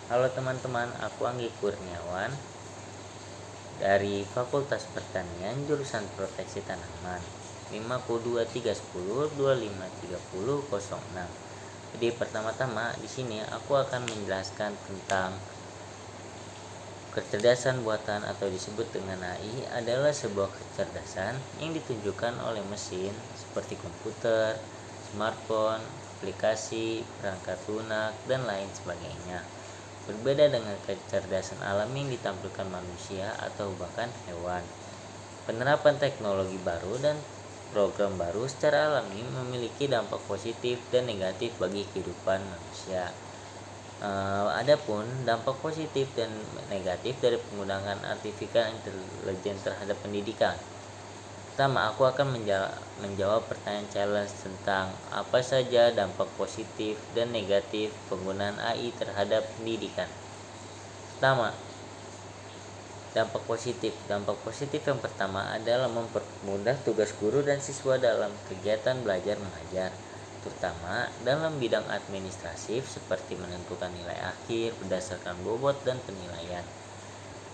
Halo teman-teman, aku Anggi Kurniawan dari Fakultas Pertanian jurusan Proteksi Tanaman 5K2310253006. Jadi pertama-tama di sini aku akan menjelaskan tentang kecerdasan buatan atau disebut dengan AI adalah sebuah kecerdasan yang ditunjukkan oleh mesin seperti komputer, smartphone, aplikasi, perangkat lunak, dan lain sebagainya. Berbeda dengan kecerdasan alami yang ditampilkan manusia atau bahkan hewan. Penerapan teknologi baru dan program baru secara alami memiliki dampak positif dan negatif bagi kehidupan manusia. Adapun dampak positif dan negatif dari penggunaan artificial intelligence terhadap pendidikan. Pertama, aku akan menjawab pertanyaan challenge tentang apa saja dampak positif dan negatif penggunaan AI terhadap pendidikan. Pertama, dampak positif. Dampak positif yang pertama adalah mempermudah tugas guru dan siswa dalam kegiatan belajar mengajar, terutama dalam bidang administratif seperti menentukan nilai akhir berdasarkan bobot dan penilaian,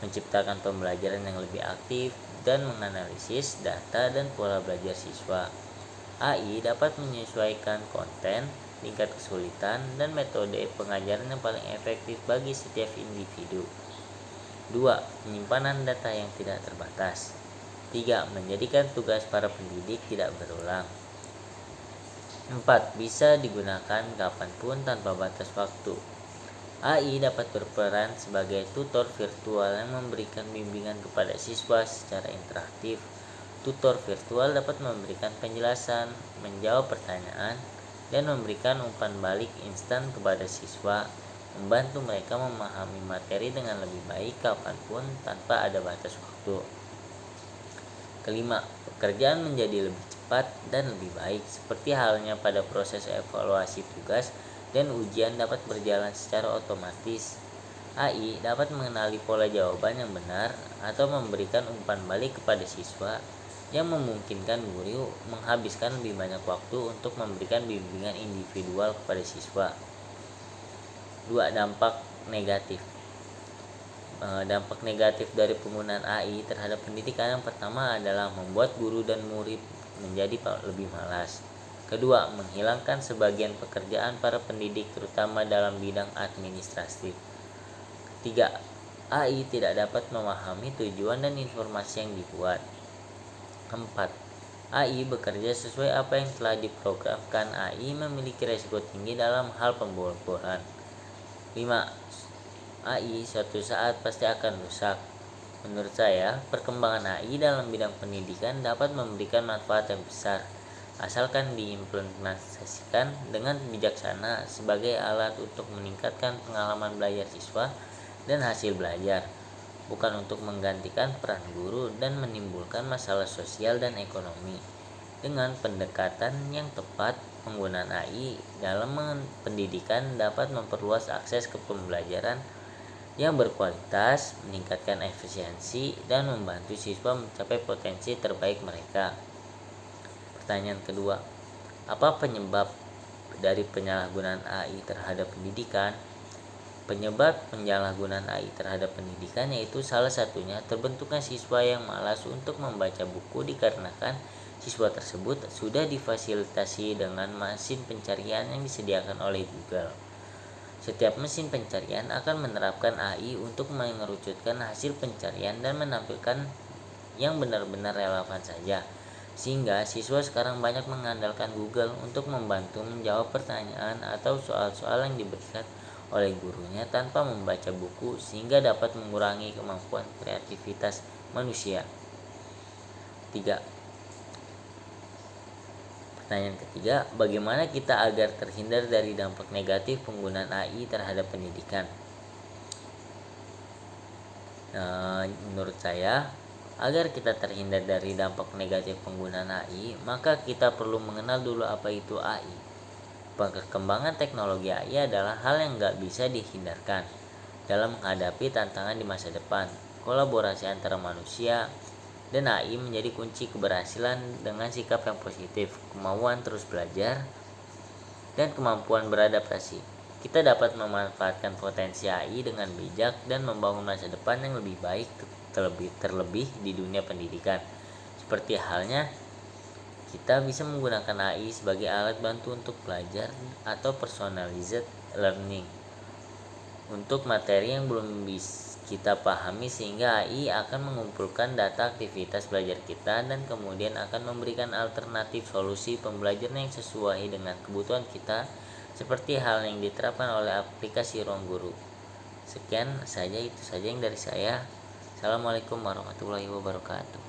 menciptakan pembelajaran yang lebih aktif, dan menganalisis data dan pola belajar siswa. AI dapat menyesuaikan konten, tingkat kesulitan, dan metode pengajaran yang paling efektif bagi setiap individu. 2. Penyimpanan data yang tidak terbatas. 3. Menjadikan tugas para pendidik tidak berulang. 4. Bisa digunakan kapanpun tanpa batas waktu. AI dapat berperan sebagai tutor virtual yang memberikan bimbingan kepada siswa secara interaktif. Tutor virtual dapat memberikan penjelasan, menjawab pertanyaan, dan memberikan umpan balik instan kepada siswa, membantu mereka memahami materi dengan lebih baik kapanpun tanpa ada batas waktu. Kelima, pekerjaan menjadi lebih cepat dan lebih baik, seperti halnya pada proses evaluasi tugas dan ujian dapat berjalan secara otomatis. AI dapat mengenali pola jawaban yang benar atau memberikan umpan balik kepada siswa yang memungkinkan guru menghabiskan lebih banyak waktu untuk memberikan bimbingan individual kepada siswa. 2. Dampak negatif. Dampak negatif dari penggunaan AI terhadap pendidikan yang pertama adalah membuat guru dan murid menjadi lebih malas. Kedua, menghilangkan sebagian pekerjaan para pendidik terutama dalam bidang administratif. 3. AI tidak dapat memahami tujuan dan informasi yang dibuat. 4. AI bekerja sesuai apa yang telah diprogramkan. AI memiliki risiko tinggi dalam hal pembobolan. 5. AI suatu saat pasti akan rusak. Menurut saya, perkembangan AI dalam bidang pendidikan dapat memberikan manfaat yang besar, asalkan diimplementasikan dengan bijaksana sebagai alat untuk meningkatkan pengalaman belajar siswa dan hasil belajar, bukan untuk menggantikan peran guru dan menimbulkan masalah sosial dan ekonomi. Dengan pendekatan yang tepat, penggunaan AI dalam pendidikan dapat memperluas akses ke pembelajaran yang berkualitas, meningkatkan efisiensi, dan membantu siswa mencapai potensi terbaik mereka. Pertanyaan kedua, apa penyebab dari penyalahgunaan AI terhadap pendidikan? Penyebab penyalahgunaan AI terhadap pendidikan yaitu salah satunya terbentuknya siswa yang malas untuk membaca buku dikarenakan siswa tersebut sudah difasilitasi dengan mesin pencarian yang disediakan oleh Google. Setiap mesin pencarian akan menerapkan AI untuk mengerucutkan hasil pencarian dan menampilkan yang benar-benar relevan saja. Sehingga siswa sekarang banyak mengandalkan Google untuk membantu menjawab pertanyaan atau soal-soal yang diberikan oleh gurunya tanpa membaca buku, sehingga dapat mengurangi kemampuan kreativitas manusia. 3. Pertanyaan ketiga, bagaimana kita agar terhindar dari dampak negatif penggunaan AI terhadap pendidikan? Menurut saya, agar kita terhindar dari dampak negatif penggunaan AI, maka kita perlu mengenal dulu apa itu AI. Perkembangan teknologi AI adalah hal yang gak bisa dihindarkan dalam menghadapi tantangan di masa depan. Kolaborasi antara manusia dan AI menjadi kunci keberhasilan dengan sikap yang positif, kemauan terus belajar, dan kemampuan beradaptasi. kita dapat memanfaatkan potensi AI dengan bijak dan membangun masa depan yang lebih baik terlebih di dunia pendidikan. Seperti halnya kita bisa menggunakan AI sebagai alat bantu untuk belajar atau personalized learning untuk materi yang belum bisa kita pahami, sehingga AI akan mengumpulkan data aktivitas belajar kita dan kemudian akan memberikan alternatif solusi pembelajaran yang sesuai dengan kebutuhan kita, seperti hal yang diterapkan oleh aplikasi Ruang Guru. Sekian saja, itu saja yang dari saya. Assalamualaikum warahmatullahi wabarakatuh.